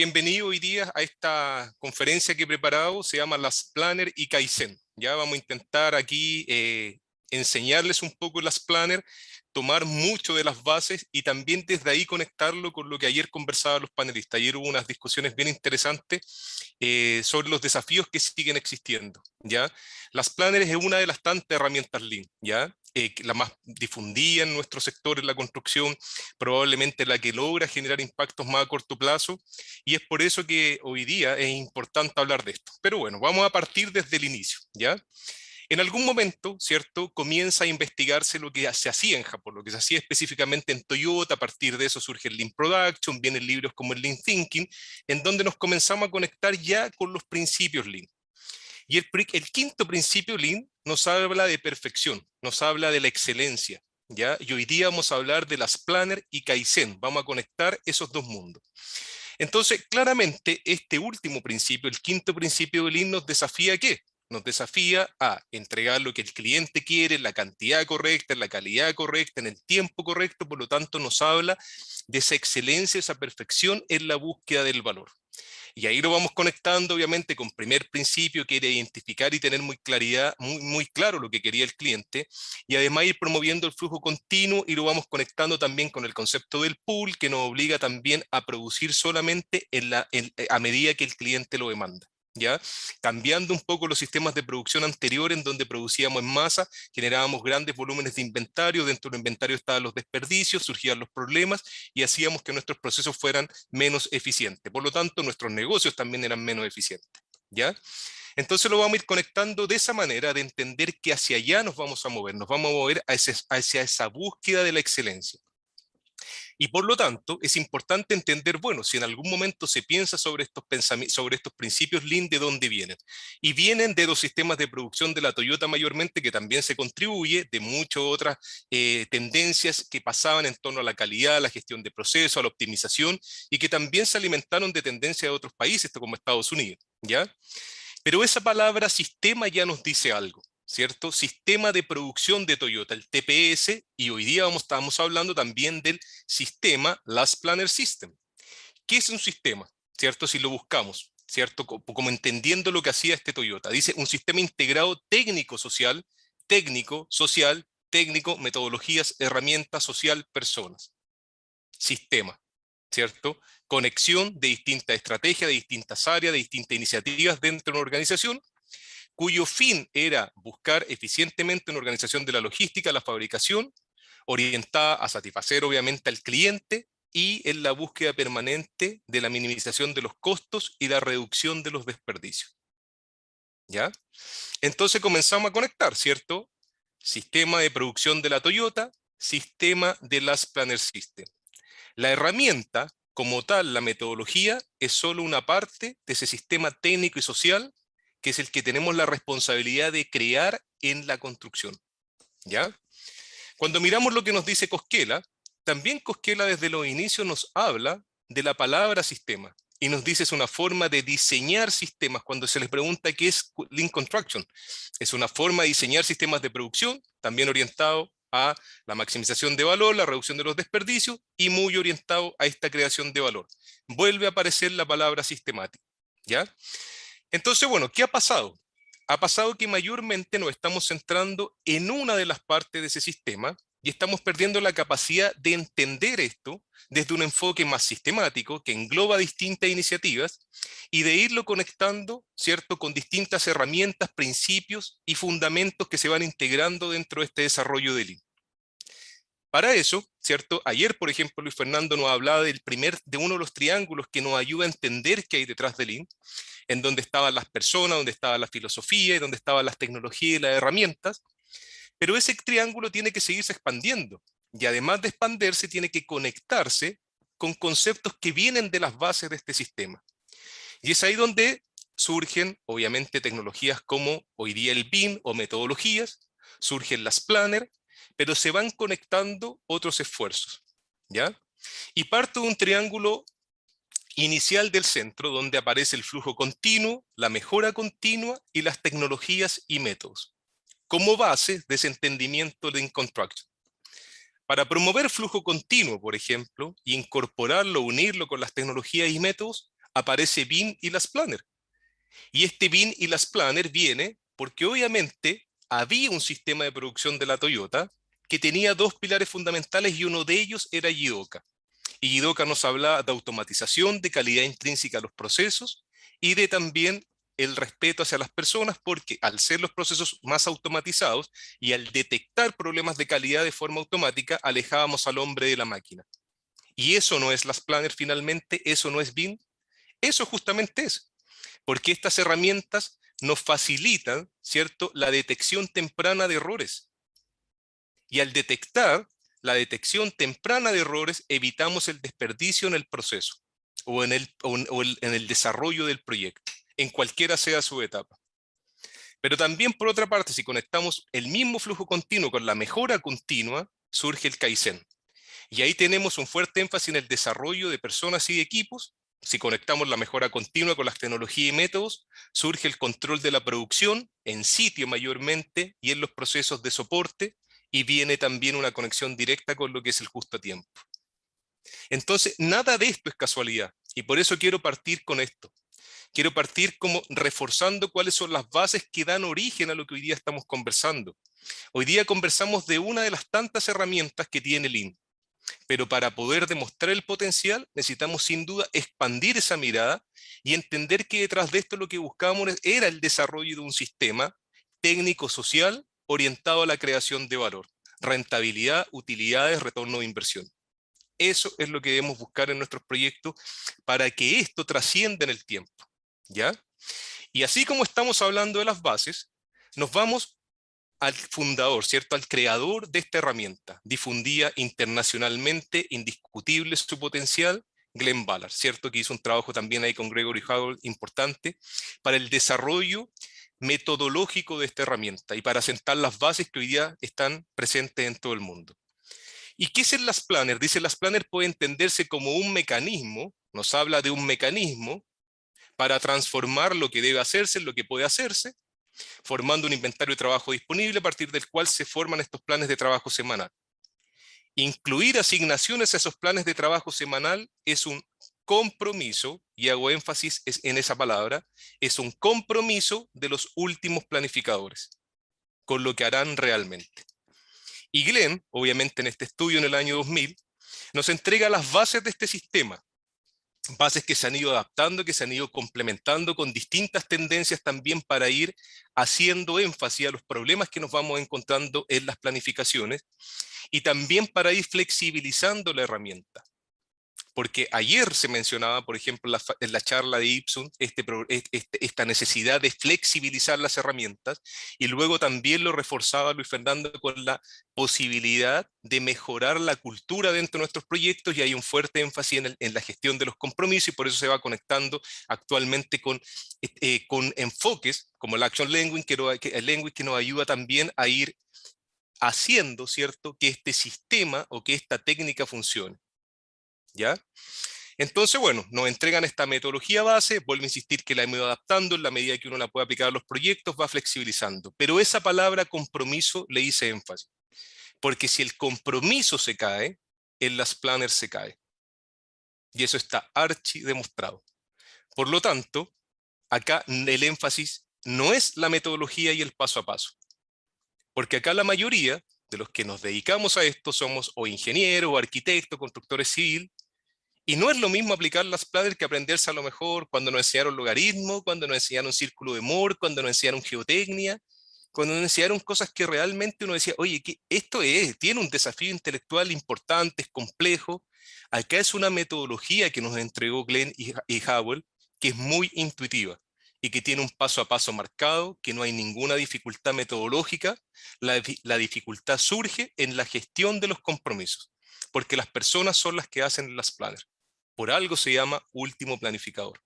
bienvenido hoy día a esta conferencia que he preparado, se llama Las Planner y Kaizen. Ya vamos a intentar aquí enseñarles un poco las Planner, tomar mucho de las bases y también desde ahí conectarlo con lo que ayer conversaban los panelistas. Ayer hubo unas discusiones bien interesantes sobre los desafíos que siguen existiendo, ¿ya? Las Planners es una de las tantas herramientas Lean, ¿ya? La más difundida en nuestro sector en la construcción, probablemente la que logra generar impactos más a corto plazo, y es por eso que hoy día es importante hablar de esto. Pero bueno, vamos a partir desde el inicio, ¿ya? En algún momento, ¿cierto?, comienza a investigarse lo que se hacía en Japón, lo que se hacía específicamente en Toyota. A partir de eso surge el Lean Production, vienen libros como el Lean Thinking, en donde nos comenzamos a conectar ya con los principios Lean. Y el quinto principio Lean nos habla de perfección, nos habla de la excelencia, ¿ya? Y hoy día vamos a hablar de las Planner y Kaizen, vamos a conectar esos dos mundos. Entonces, claramente, este último principio, el quinto principio de Lean, nos desafía ¿a qué? Nos desafía a entregar lo que el cliente quiere, en la cantidad correcta, en la calidad correcta, en el tiempo correcto. Por lo tanto, nos habla de esa excelencia, esa perfección en la búsqueda del valor. Y ahí lo vamos conectando, obviamente, con primer principio, que era identificar y tener muy claro lo que quería el cliente, y además ir promoviendo el flujo continuo, y lo vamos conectando también con el concepto del pool, que nos obliga también a producir solamente a medida que el cliente lo demanda. ¿Ya? Cambiando un poco los sistemas de producción anteriores, en donde producíamos en masa, generábamos grandes volúmenes de inventario, dentro del inventario estaban los desperdicios, surgían los problemas y hacíamos que nuestros procesos fueran menos eficientes. Por lo tanto, nuestros negocios también eran menos eficientes. ¿Ya? Entonces lo vamos a ir conectando de esa manera, de entender que hacia allá nos vamos a mover hacia esa búsqueda de la excelencia. Y por lo tanto, es importante entender, bueno, si en algún momento se piensa sobre estos principios Lean, ¿de dónde vienen? Y vienen de los sistemas de producción de la Toyota mayormente, que también se contribuye de muchas otras tendencias que pasaban en torno a la calidad, a la gestión de procesos, a la optimización, y que también se alimentaron de tendencias de otros países, como Estados Unidos, ¿ya? Pero esa palabra sistema ya nos dice algo, ¿cierto? Sistema de producción de Toyota, el TPS, y hoy día estamos hablando también del sistema Last Planner System. ¿Qué es un sistema? ¿Cierto? Si lo buscamos, ¿cierto? Como entendiendo lo que hacía este Toyota. Dice un sistema integrado técnico-social, técnico-social, técnico, metodologías, herramientas, social, personas. Sistema, ¿cierto? Conexión de distintas estrategias, de distintas áreas, de distintas iniciativas dentro de una organización, cuyo fin era buscar eficientemente una organización de la logística, la fabricación, orientada a satisfacer obviamente al cliente y en la búsqueda permanente de la minimización de los costos y la reducción de los desperdicios. ¿Ya? Entonces comenzamos a conectar, ¿cierto? Sistema de producción de la Toyota, sistema de las Planner System. La herramienta, como tal, la metodología, es solo una parte de ese sistema técnico y social, que es el que tenemos la responsabilidad de crear en la construcción. ¿Ya? Cuando miramos lo que nos dice Koskela, también Koskela desde los inicios nos habla de la palabra sistema, y nos dice es una forma de diseñar sistemas. Cuando se les pregunta qué es Lean Construction, es una forma de diseñar sistemas de producción, también orientado a la maximización de valor, la reducción de los desperdicios, y muy orientado a esta creación de valor. Vuelve a aparecer la palabra sistemática, ¿ya? Entonces, bueno, ¿qué ha pasado? Ha pasado que mayormente nos estamos centrando en una de las partes de ese sistema y estamos perdiendo la capacidad de entender esto desde un enfoque más sistemático que engloba distintas iniciativas y de irlo conectando, ¿cierto?, con distintas herramientas, principios y fundamentos que se van integrando dentro de este desarrollo de Lean. Para eso, ¿cierto? Ayer, por ejemplo, Luis Fernando nos hablaba de uno de los triángulos que nos ayuda a entender qué hay detrás de Lean, en donde estaban las personas, donde estaba la filosofía y donde estaban las tecnologías y las herramientas, pero ese triángulo tiene que seguirse expandiendo y además de expandirse tiene que conectarse con conceptos que vienen de las bases de este sistema. Y es ahí donde surgen, obviamente, tecnologías como hoy día el BIM o metodologías, surgen las Planner, pero se van conectando otros esfuerzos, ¿ya? Y parto de un triángulo inicial del centro, donde aparece el flujo continuo, la mejora continua y las tecnologías y métodos, como base de ese entendimiento de Lean Construction. Para promover flujo continuo, por ejemplo, y incorporarlo, unirlo con las tecnologías y métodos, aparece BIM y las Planner. Y este BIM y las Planner viene porque obviamente había un sistema de producción de la Toyota que tenía dos pilares fundamentales y uno de ellos era Jidoka. Y Jidoka nos habla de automatización, de calidad intrínseca a los procesos y de también el respeto hacia las personas, porque al ser los procesos más automatizados y al detectar problemas de calidad de forma automática, alejábamos al hombre de la máquina. Y eso no es las Planner finalmente, eso no es BIM, eso justamente es, porque estas herramientas nos facilitan, ¿cierto?, la detección temprana de errores. Y al detectar la detección temprana de errores, evitamos el desperdicio en el proceso o en el desarrollo del proyecto, en cualquiera sea su etapa. Pero también, por otra parte, si conectamos el mismo flujo continuo con la mejora continua, surge el Kaizen. Y ahí tenemos un fuerte énfasis en el desarrollo de personas y de equipos. Si conectamos la mejora continua con las tecnologías y métodos, surge el control de la producción en sitio mayormente y en los procesos de soporte, y viene también una conexión directa con lo que es el justo a tiempo. Entonces, nada de esto es casualidad, y por eso quiero partir con esto. Quiero partir como reforzando cuáles son las bases que dan origen a lo que hoy día estamos conversando. Hoy día conversamos de una de las tantas herramientas que tiene Lean, pero para poder demostrar el potencial necesitamos sin duda expandir esa mirada y entender que detrás de esto lo que buscábamos era el desarrollo de un sistema técnico-social orientado a la creación de valor, rentabilidad, utilidades, retorno de inversión. Eso es lo que debemos buscar en nuestros proyectos para que esto trascienda en el tiempo, ¿ya? Y así como estamos hablando de las bases, nos vamos al fundador, ¿cierto? Al creador de esta herramienta, difundida internacionalmente, indiscutible su potencial, Glenn Ballard, ¿cierto? Que hizo un trabajo también ahí con Gregory Howell importante para el desarrollo metodológico de esta herramienta y para sentar las bases que hoy día están presentes en todo el mundo. ¿Y qué es el Last Planner? Dice, Last Planner puede entenderse como un mecanismo, nos habla de un mecanismo para transformar lo que debe hacerse en lo que puede hacerse, formando un inventario de trabajo disponible a partir del cual se forman estos planes de trabajo semanal. Incluir asignaciones a esos planes de trabajo semanal es un compromiso, y hago énfasis en esa palabra, es un compromiso de los últimos planificadores con lo que harán realmente. Y Glenn, obviamente en este estudio en el año 2000, nos entrega las bases de este sistema, bases que se han ido adaptando, que se han ido complementando con distintas tendencias también para ir haciendo énfasis a los problemas que nos vamos encontrando en las planificaciones y también para ir flexibilizando la herramienta. Porque ayer se mencionaba, por ejemplo, en la charla de Ipsum, esta necesidad de flexibilizar las herramientas, y luego también lo reforzaba Luis Fernando con la posibilidad de mejorar la cultura dentro de nuestros proyectos, y hay un fuerte énfasis en la gestión de los compromisos, y por eso se va conectando actualmente con enfoques como el Action Language, que nos ayuda también a ir haciendo, ¿cierto?, que este sistema o que esta técnica funcione. ¿Ya? Entonces, bueno, nos entregan esta metodología base, vuelvo a insistir que la hemos ido adaptando en la medida que uno la puede aplicar a los proyectos, va flexibilizando. Pero esa palabra compromiso le hice énfasis, porque si el compromiso se cae, en las planners se cae. Y eso está archi demostrado. Por lo tanto, acá el énfasis no es la metodología y el paso a paso, porque acá la mayoría de los que nos dedicamos a esto somos o ingenieros, o arquitectos, constructores civiles. Y no es lo mismo aplicar las planners que aprenderse a lo mejor cuando nos enseñaron logaritmo, cuando nos enseñaron círculo de Moore, cuando nos enseñaron geotecnia, cuando nos enseñaron cosas que realmente uno decía, oye, que esto tiene un desafío intelectual importante, es complejo. Acá es una metodología que nos entregó Glenn y Howell, que es muy intuitiva y que tiene un paso a paso marcado, que no hay ninguna dificultad metodológica. La dificultad surge en la gestión de los compromisos, porque las personas son las que hacen las planners. Por algo se llama último planificador.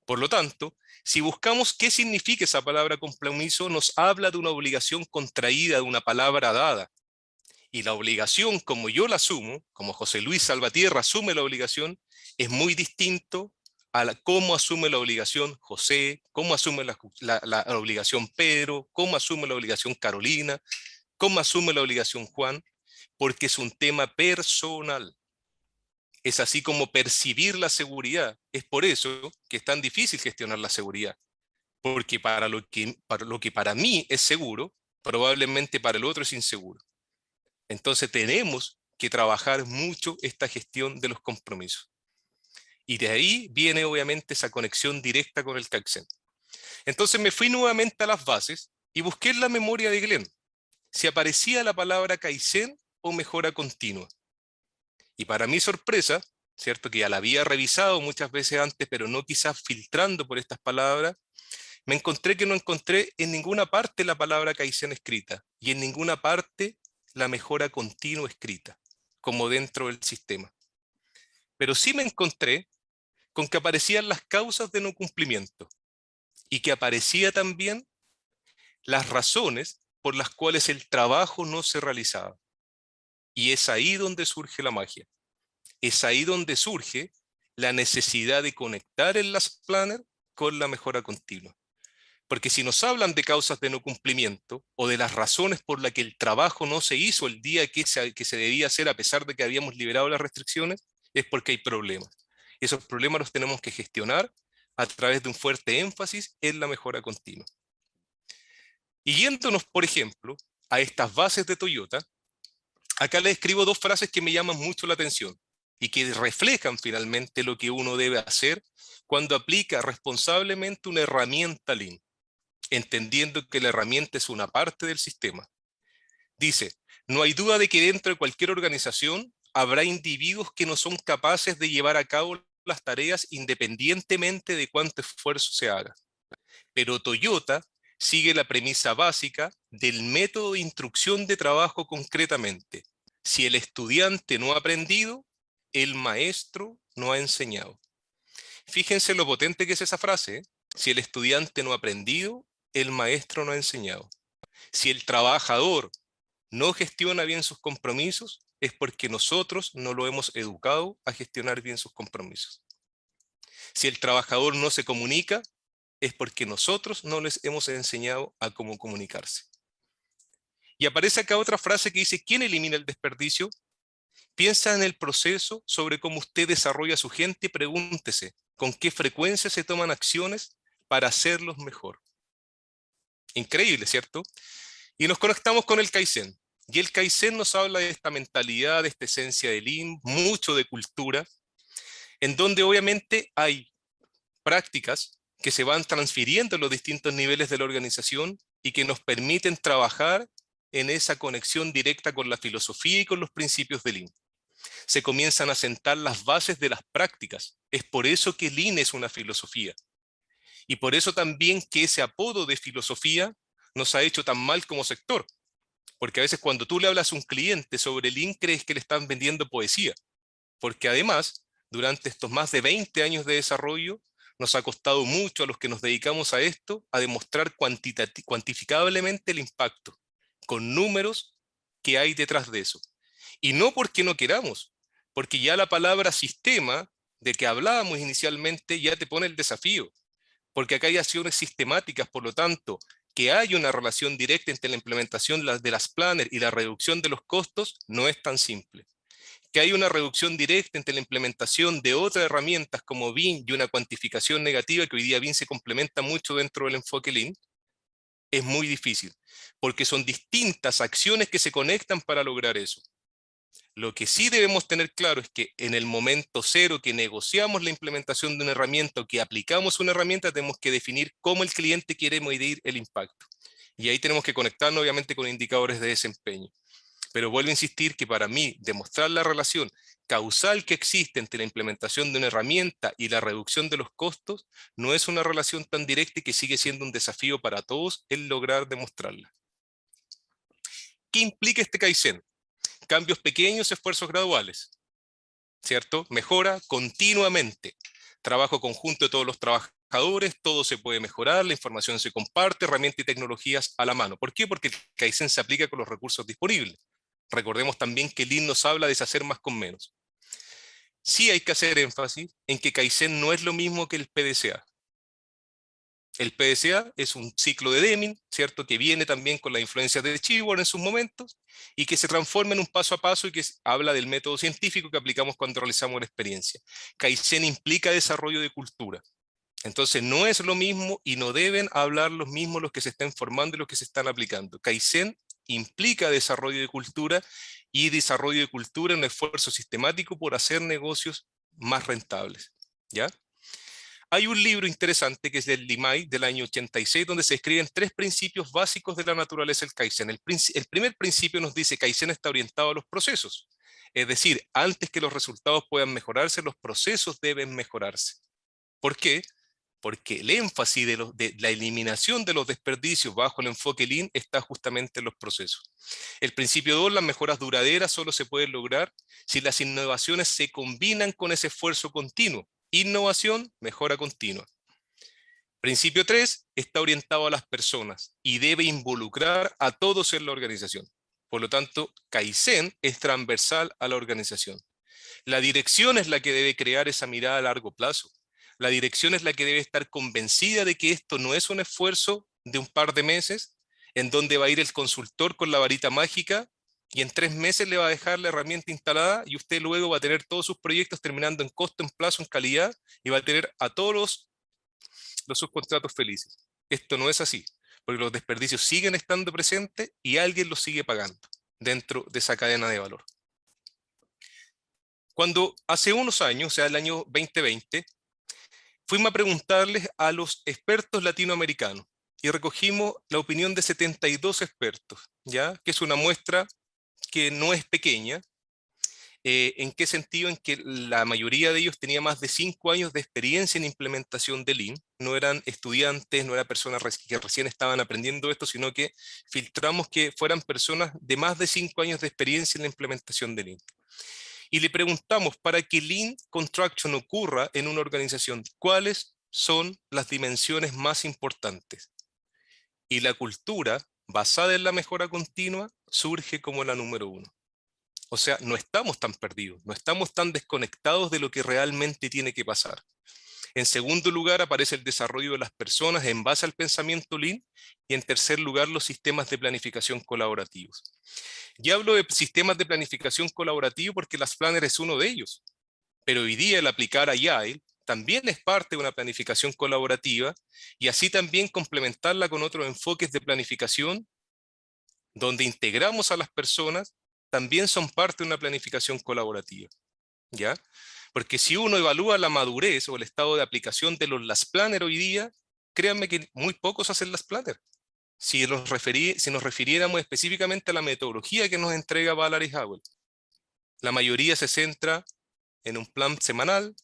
Por lo tanto, si buscamos qué significa esa palabra compromiso, nos habla de una obligación contraída, de una palabra dada. Y la obligación, como yo la asumo, como José Luis Salvatierra asume la obligación, es muy distinto a cómo asume la obligación José, cómo asume la obligación Pedro, cómo asume la obligación Carolina, cómo asume la obligación Juan, porque es un tema personal. Es así como percibir la seguridad. Es por eso que es tan difícil gestionar la seguridad. Porque para lo que para mí es seguro, probablemente para el otro es inseguro. Entonces tenemos que trabajar mucho esta gestión de los compromisos. Y de ahí viene obviamente esa conexión directa con el Kaizen. Entonces me fui nuevamente a las bases y busqué en la memoria de Glenn si aparecía la palabra Kaizen o mejora continua. Y para mi sorpresa, cierto que ya la había revisado muchas veces antes, pero no quizás filtrando por estas palabras, me encontré que no encontré en ninguna parte la palabra Kaizen escrita y en ninguna parte la mejora continua escrita, como dentro del sistema. Pero sí me encontré con que aparecían las causas de no cumplimiento y que aparecía también las razones por las cuales el trabajo no se realizaba. Y es ahí donde surge la magia. Es ahí donde surge la necesidad de conectar el Last Planner con la mejora continua. Porque si nos hablan de causas de no cumplimiento o de las razones por las que el trabajo no se hizo el día que se debía hacer a pesar de que habíamos liberado las restricciones, es porque hay problemas. Esos problemas los tenemos que gestionar a través de un fuerte énfasis en la mejora continua. Y yéndonos, por ejemplo, a estas bases de Toyota, acá les escribo dos frases que me llaman mucho la atención y que reflejan finalmente lo que uno debe hacer cuando aplica responsablemente una herramienta Lean, entendiendo que la herramienta es una parte del sistema. Dice, no hay duda de que dentro de cualquier organización habrá individuos que no son capaces de llevar a cabo las tareas independientemente de cuánto esfuerzo se haga. Pero Toyota sigue la premisa básica del método de instrucción de trabajo concretamente. Si el estudiante no ha aprendido, el maestro no ha enseñado. Fíjense lo potente que es esa frase, ¿eh? Si el estudiante no ha aprendido, el maestro no ha enseñado. Si el trabajador no gestiona bien sus compromisos, es porque nosotros no lo hemos educado a gestionar bien sus compromisos. Si el trabajador no se comunica, es porque nosotros no les hemos enseñado a cómo comunicarse. Y aparece acá otra frase que dice, ¿quién elimina el desperdicio? Piensa en el proceso sobre cómo usted desarrolla a su gente y pregúntese, ¿con qué frecuencia se toman acciones para hacerlos mejor? Increíble, ¿cierto? Y nos conectamos con el Kaizen. Y el Kaizen nos habla de esta mentalidad, de esta esencia de Lean, mucho de cultura, en donde obviamente hay prácticas que se van transfiriendo en los distintos niveles de la organización y que nos permiten trabajar en esa conexión directa con la filosofía y con los principios de Lean. Se comienzan a sentar las bases de las prácticas. Es por eso que Lean es una filosofía. Y por eso también que ese apodo de filosofía nos ha hecho tan mal como sector. Porque a veces cuando tú le hablas a un cliente sobre Lean crees que le están vendiendo poesía. Porque además, durante estos más de 20 años de desarrollo, nos ha costado mucho a los que nos dedicamos a esto a demostrar cuantificablemente el impacto, con números que hay detrás de eso. Y no porque no queramos, porque ya la palabra sistema de que hablábamos inicialmente ya te pone el desafío, porque acá hay acciones sistemáticas, por lo tanto, que hay una relación directa entre la implementación de las planners y la reducción de los costos no es tan simple. Que hay una reducción directa entre la implementación de otras herramientas como BIM y una cuantificación negativa, que hoy día BIM se complementa mucho dentro del enfoque Lean, es muy difícil, porque son distintas acciones que se conectan para lograr eso. Lo que sí debemos tener claro es que en el momento cero que negociamos la implementación de una herramienta o que aplicamos una herramienta, tenemos que definir cómo el cliente quiere medir el impacto. Y ahí tenemos que conectarnos obviamente con indicadores de desempeño. Pero vuelvo a insistir que para mí demostrar la relación causal que existe entre la implementación de una herramienta y la reducción de los costos no es una relación tan directa y que sigue siendo un desafío para todos el lograr demostrarla. ¿Qué implica este Kaizen? Cambios pequeños, esfuerzos graduales, ¿cierto? Mejora continuamente. Trabajo conjunto de todos los trabajadores, todo se puede mejorar, la información se comparte, herramientas y tecnologías a la mano. ¿Por qué? Porque el Kaizen se aplica con los recursos disponibles. Recordemos también que Lean nos habla de hacer más con menos. Sí hay que hacer énfasis en que Kaizen no es lo mismo que el PDCA. El PDCA es un ciclo de Deming, ¿cierto? Que viene también con la influencia de Chibor en sus momentos y que se transforma en un paso a paso y que habla del método científico que aplicamos cuando realizamos la experiencia. Kaizen implica desarrollo de cultura. Entonces no es lo mismo y no deben hablar los mismos los que se están formando y los que se están aplicando. Kaizen implica desarrollo de cultura y desarrollo de cultura en un esfuerzo sistemático por hacer negocios más rentables. ¿Ya? Hay un libro interesante que es del Limay del año 86 donde se describen 3 principios básicos de la naturaleza del Kaizen. El primer principio nos dice que Kaizen está orientado a los procesos. Es decir, antes que los resultados puedan mejorarse, los procesos deben mejorarse. ¿Por qué? Porque el énfasis de la eliminación de los desperdicios bajo el enfoque Lean está justamente en los procesos. El principio 2, las mejoras duraderas solo se pueden lograr si las innovaciones se combinan con ese esfuerzo continuo. Innovación, mejora continua. Principio 3, está orientado a las personas y debe involucrar a todos en la organización. Por lo tanto, Kaizen es transversal a la organización. La dirección es la que debe crear esa mirada a largo plazo. La dirección es la que debe estar convencida de que esto no es un esfuerzo de un par de meses, en donde va a ir el consultor con la varita mágica y en 3 meses le va a dejar la herramienta instalada y usted luego va a tener todos sus proyectos terminando en costo, en plazo, en calidad y va a tener a todos los subcontratos felices. Esto no es así, porque los desperdicios siguen estando presentes y alguien los sigue pagando dentro de esa cadena de valor. Cuando hace unos años, o sea, el año 2020, fuimos a preguntarles a los expertos latinoamericanos y recogimos la opinión de 72 expertos, ¿ya? Que es una muestra que no es pequeña. ¿En qué sentido? En que la mayoría de ellos tenía más de 5 años de experiencia en implementación de Lean. No eran estudiantes, no eran personas que recién estaban aprendiendo esto, sino que filtramos que fueran personas de más de 5 años de experiencia en la implementación de Lean. Y le preguntamos, para que Lean Construction ocurra en una organización, ¿cuáles son las dimensiones más importantes? Y la cultura, basada en la mejora continua, surge como la número 1. O sea, no estamos tan perdidos, no estamos tan desconectados de lo que realmente tiene que pasar. En segundo lugar, aparece el desarrollo de las personas en base al pensamiento Lean. Y en tercer lugar, los sistemas de planificación colaborativos. Y hablo de sistemas de planificación colaborativo porque las Planner es uno de ellos. Pero hoy día el aplicar Agile también es parte de una planificación colaborativa y así también complementarla con otros enfoques de planificación donde integramos a las personas, también son parte de una planificación colaborativa. ¿Ya? Porque si uno evalúa la madurez o el estado de aplicación de los Las Planner hoy día, créanme que muy pocos hacen Las Planner. Si nos refiriéramos específicamente a la metodología que nos entrega Valerie Howell, la mayoría se centra en un plan semanal.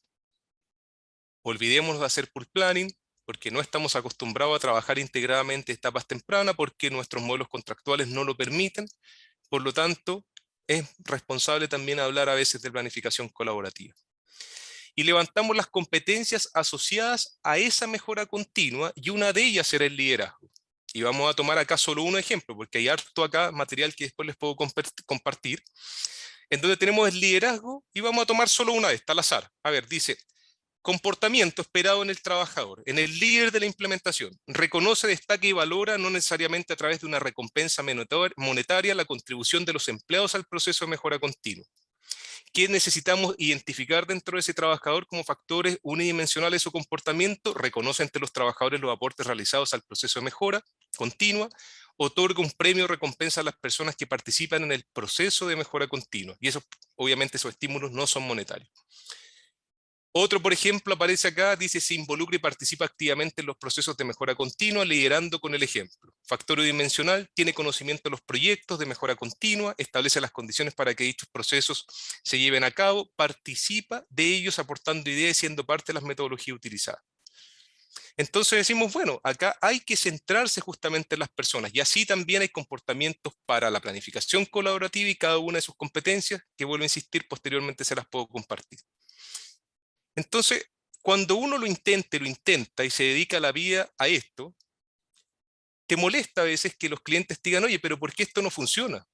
Olvidémonos de hacer pool planning, porque no estamos acostumbrados a trabajar integradamente etapas tempranas, porque nuestros modelos contractuales no lo permiten. Por lo tanto, es responsable también hablar a veces de planificación colaborativa. Y levantamos las competencias asociadas a esa mejora continua, y una de ellas será el liderazgo. Y vamos a tomar acá solo un ejemplo, porque hay harto acá material que después les puedo compartir, en donde tenemos el liderazgo, y vamos a tomar solo una de estas, al azar. A ver, dice, comportamiento esperado en el trabajador, en el líder de la implementación. Reconoce, destaca y valora, no necesariamente a través de una recompensa monetaria, la contribución de los empleados al proceso de mejora continua. ¿Qué necesitamos identificar dentro de ese trabajador como factores unidimensionales de su comportamiento? Reconoce entre los trabajadores los aportes realizados al proceso de mejora continua. Otorga un premio o recompensa a las personas que participan en el proceso de mejora continua. Y eso, obviamente, esos estímulos no son monetarios. Otro, por ejemplo, aparece acá, dice, se involucra y participa activamente en los procesos de mejora continua, liderando con el ejemplo. Factor dimensional, tiene conocimiento de los proyectos de mejora continua, establece las condiciones para que dichos procesos se lleven a cabo, participa de ellos aportando ideas y siendo parte de las metodologías utilizadas. Entonces decimos, bueno, acá hay que centrarse justamente en las personas y así también hay comportamientos para la planificación colaborativa y cada una de sus competencias, que vuelvo a insistir, posteriormente se las puedo compartir. Entonces, cuando uno lo intenta y se dedica la vida a esto, te molesta a veces que los clientes te digan, oye, pero ¿por qué esto no funciona?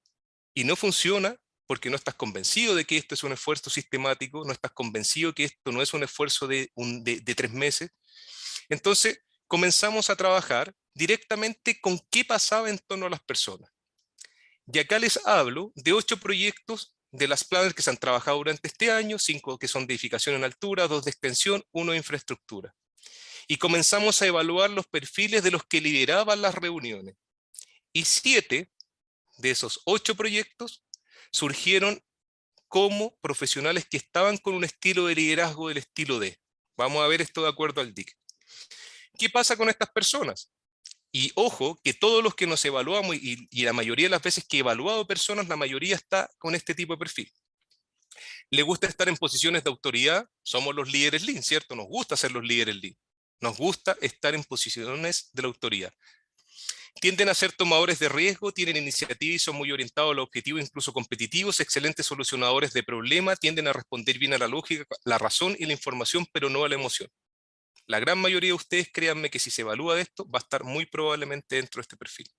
Y no funciona porque no estás convencido de que esto es un esfuerzo sistemático, no estás convencido que esto no es un esfuerzo de 3 meses. Entonces, comenzamos a trabajar directamente con qué pasaba en torno a las personas. Y acá les hablo de 8 proyectos de las planners que se han trabajado durante este año, 5 que son de edificación en altura, 2 de extensión, 1 de infraestructura. Y comenzamos a evaluar los perfiles de los que lideraban las reuniones. Y 7 de esos 8 proyectos surgieron como profesionales que estaban con un estilo de liderazgo del estilo D. Vamos a ver esto de acuerdo al DIC. ¿Qué pasa con estas personas? Y ojo, que todos los que nos evaluamos, y la mayoría de las veces que he evaluado personas, la mayoría está con este tipo de perfil. Le gusta estar en posiciones de autoridad, somos los líderes Lean, ¿cierto? Nos gusta ser los líderes Lean. Nos gusta estar en posiciones de la autoridad. Tienden a ser tomadores de riesgo, tienen iniciativa y son muy orientados a los objetivos, incluso competitivos, excelentes solucionadores de problemas, tienden a responder bien a la lógica, la razón y la información, pero no a la emoción. La gran mayoría de ustedes, créanme que si se evalúa de esto, va a estar muy probablemente dentro de este perfil.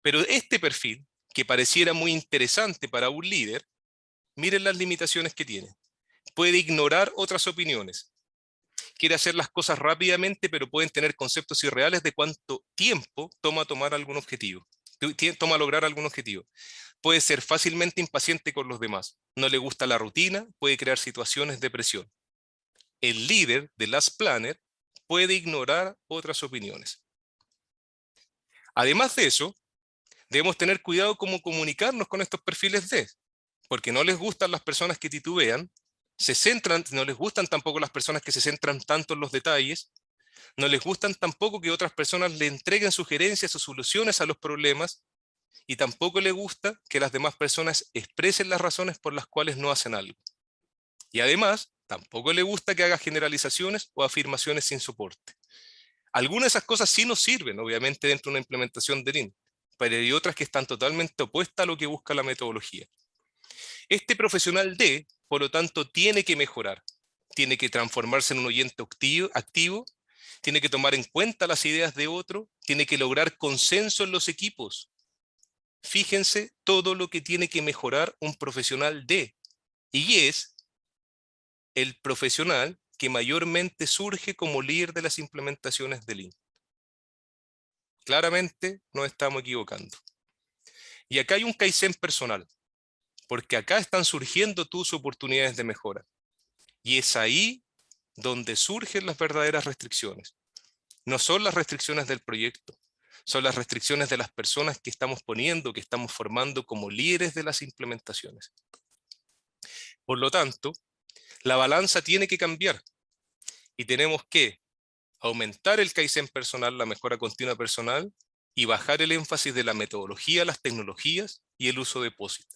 Pero este perfil, que pareciera muy interesante para un líder, miren las limitaciones que tiene. Puede ignorar otras opiniones. Quiere hacer las cosas rápidamente, pero pueden tener conceptos irreales de cuánto tiempo toma tomar algún objetivo. Toma lograr algún objetivo. Puede ser fácilmente impaciente con los demás. No le gusta la rutina, puede crear situaciones de presión. El líder de las planners puede ignorar otras opiniones. Además de eso, debemos tener cuidado cómo comunicarnos con estos perfiles D, porque no les gustan las personas que titubean, no les gustan tampoco las personas que se centran tanto en los detalles, no les gustan tampoco que otras personas le entreguen sugerencias o soluciones a los problemas, y tampoco les gusta que las demás personas expresen las razones por las cuales no hacen algo. Y además, tampoco le gusta que haga generalizaciones o afirmaciones sin soporte. Algunas de esas cosas sí nos sirven, obviamente, dentro de una implementación de Lean, pero hay otras que están totalmente opuestas a lo que busca la metodología. Este profesional D, por lo tanto, tiene que mejorar, tiene que transformarse en un oyente activo, tiene que tomar en cuenta las ideas de otro, tiene que lograr consenso en los equipos. Fíjense todo lo que tiene que mejorar un profesional D, y es el profesional que mayormente surge como líder de las implementaciones de Lean. Claramente nos estamos equivocando. Y acá hay un Kaizen personal, porque acá están surgiendo tus oportunidades de mejora. Y es ahí donde surgen las verdaderas restricciones. No son las restricciones del proyecto, son las restricciones de las personas que estamos poniendo, que estamos formando como líderes de las implementaciones. Por lo tanto, la balanza tiene que cambiar y tenemos que aumentar el Kaizen personal, la mejora continua personal, y bajar el énfasis de la metodología, las tecnologías y el uso de POSIT.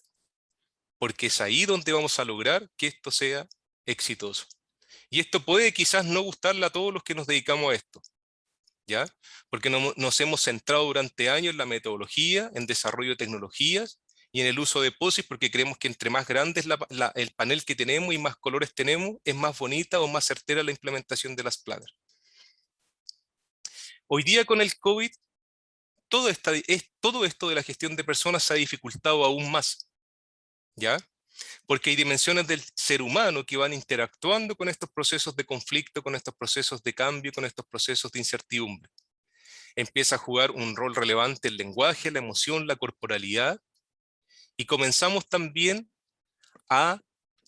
Porque es ahí donde vamos a lograr que esto sea exitoso. Y esto puede quizás no gustarle a todos los que nos dedicamos a esto, ¿ya? Porque nos hemos centrado durante años en la metodología, en desarrollo de tecnologías y en el uso de POSIT, porque creemos que entre más grande es el panel que tenemos y más colores tenemos, es más bonita o más certera la implementación de las planners. Hoy día con el COVID, todo esto de la gestión de personas se ha dificultado aún más, ¿ya? Porque hay dimensiones del ser humano que van interactuando con estos procesos de conflicto, con estos procesos de cambio, con estos procesos de incertidumbre. Empieza a jugar un rol relevante el lenguaje, la emoción, la corporalidad, y comenzamos también a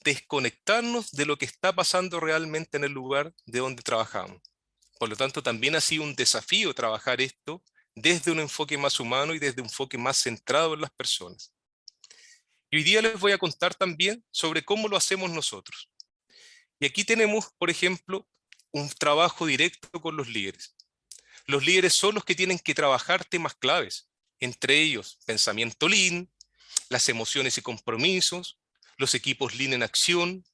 desconectarnos de lo que está pasando realmente en el lugar de donde trabajamos. Por lo tanto, también ha sido un desafío trabajar esto desde un enfoque más humano y desde un enfoque más centrado en las personas. Y hoy día les voy a contar también sobre cómo lo hacemos nosotros. Y aquí tenemos, por ejemplo, un trabajo directo con los líderes. Los líderes son los que tienen que trabajar temas claves, entre ellos pensamiento Lean, las emociones y compromisos, los equipos Lean en acción,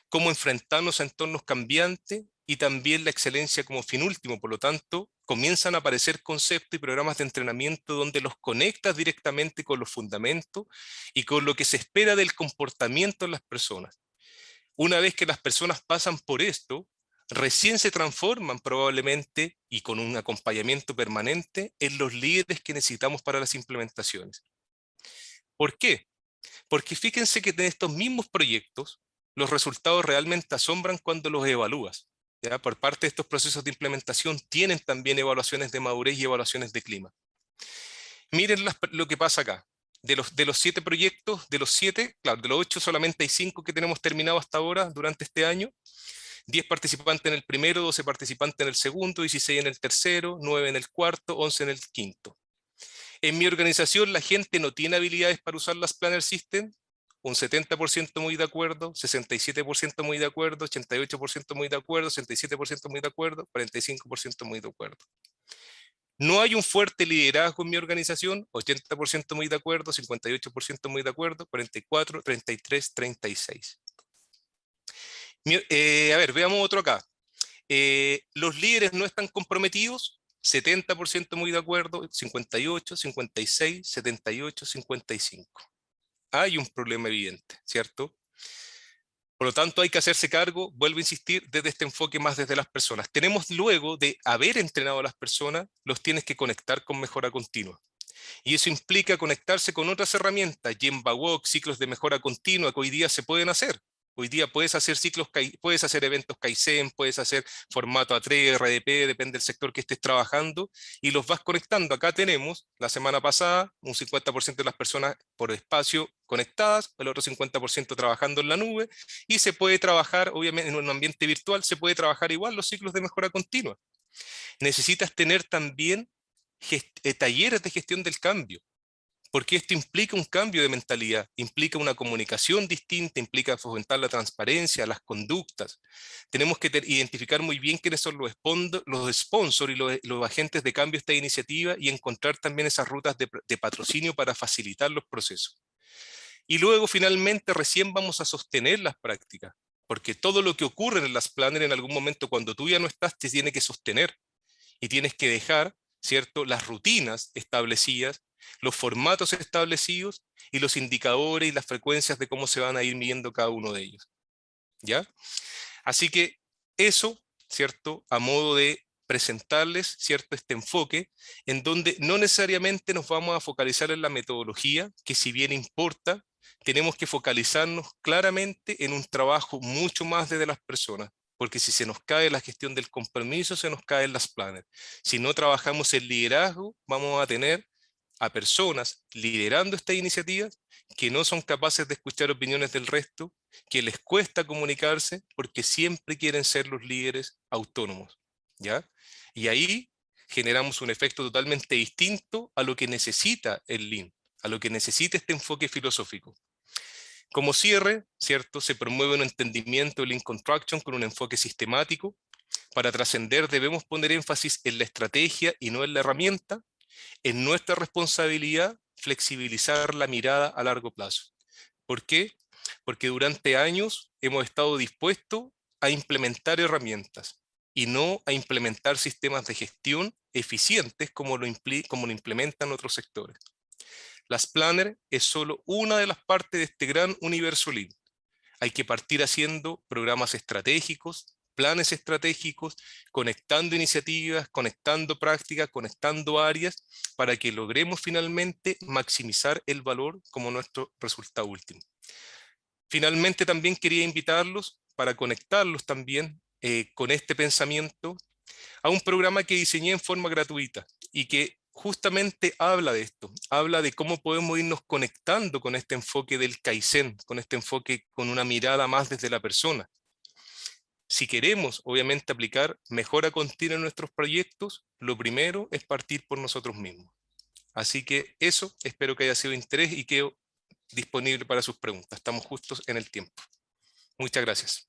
cómo enfrentarnos a entornos cambiantes y también la excelencia como fin último. Por lo tanto, comienzan a aparecer conceptos y programas de entrenamiento donde los conectas directamente con los fundamentos y con lo que se espera del comportamiento de las personas. Una vez que las personas pasan por esto, recién se transforman probablemente y con un acompañamiento permanente en los líderes que necesitamos para las implementaciones. ¿Por qué? Porque fíjense que de estos mismos proyectos, los resultados realmente asombran cuando los evalúas. ¿ya? Por parte de estos procesos de implementación tienen también evaluaciones de madurez y evaluaciones de clima. Miren lo que pasa acá. De los 7 proyectos, de los 7, claro, de los 8 solamente hay 5 que tenemos terminado hasta ahora durante este año. 10 participantes en el primero, 12 participantes en el segundo, 16 en el tercero, 9 en el cuarto, 11 en el quinto. En mi organización la gente no tiene habilidades para usar las Planner System. Un 70% muy de acuerdo, 67% muy de acuerdo, 88% muy de acuerdo, 67% muy de acuerdo, 45% muy de acuerdo. No hay un fuerte liderazgo en mi organización, 80% muy de acuerdo, 58% muy de acuerdo, 44, 33, 36. A ver, veamos otro acá. Los líderes no están comprometidos, 70% muy de acuerdo, 58, 56, 78, 55. Hay un problema evidente, ¿cierto? Por lo tanto, hay que hacerse cargo, vuelvo a insistir, desde este enfoque más desde las personas. Tenemos luego de haber entrenado a las personas, los tienes que conectar con mejora continua. Y eso implica conectarse con otras herramientas, Gemba Walk, ciclos de mejora continua que hoy día se pueden hacer. Hoy día puedes hacer puedes hacer eventos Kaizen, puedes hacer formato A3, RDP, depende del sector que estés trabajando, y los vas conectando. Acá tenemos, la semana pasada, un 50% de las personas por espacio conectadas, el otro 50% trabajando en la nube, y se puede trabajar, obviamente, en un ambiente virtual, se puede trabajar igual los ciclos de mejora continua. Necesitas tener también talleres de gestión del cambio, porque esto implica un cambio de mentalidad, implica una comunicación distinta, implica fomentar la transparencia, las conductas. Tenemos que identificar muy bien quiénes son los sponsors y los agentes de cambio de esta iniciativa y encontrar también esas rutas de patrocinio para facilitar los procesos. Y luego finalmente recién vamos a sostener las prácticas, porque todo lo que ocurre en las planners en algún momento cuando tú ya no estás te tiene que sostener y tienes que dejar, ¿cierto?, las rutinas establecidas, los formatos establecidos y los indicadores y las frecuencias de cómo se van a ir midiendo cada uno de ellos, ¿ya? Así que eso, ¿cierto?, a modo de presentarles, ¿cierto?, este enfoque, en donde no necesariamente nos vamos a focalizar en la metodología, que si bien importa, tenemos que focalizarnos claramente en un trabajo mucho más desde las personas, porque si se nos cae la gestión del compromiso, se nos caen las planners. Si no trabajamos en liderazgo, vamos a tener a personas liderando estas iniciativas que no son capaces de escuchar opiniones del resto, que les cuesta comunicarse porque siempre quieren ser los líderes autónomos, ¿ya? Y ahí generamos un efecto totalmente distinto a lo que necesita el Lean, a lo que necesita este enfoque filosófico. Como cierre, ¿cierto? Se promueve un entendimiento de Lean Construction con un enfoque sistemático. Para trascender debemos poner énfasis en la estrategia y no en la herramienta. Es nuestra responsabilidad flexibilizar la mirada a largo plazo. ¿Por qué? Porque durante años hemos estado dispuestos a implementar herramientas y no a implementar sistemas de gestión eficientes como lo implementan otros sectores. Las Planner es solo una de las partes de este gran universo Lean. Hay que partir haciendo programas estratégicos, planes estratégicos, conectando iniciativas, conectando prácticas, conectando áreas, para que logremos finalmente maximizar el valor como nuestro resultado último. Finalmente también quería invitarlos para conectarlos también con este pensamiento a un programa que diseñé en forma gratuita y que justamente habla de esto, habla de cómo podemos irnos conectando con este enfoque del Kaizen, con este enfoque con una mirada más desde la persona. Si queremos, obviamente, aplicar mejora continua en nuestros proyectos, lo primero es partir por nosotros mismos. Así que eso, espero que haya sido de interés y quedo disponible para sus preguntas. Estamos justos en el tiempo. Muchas gracias.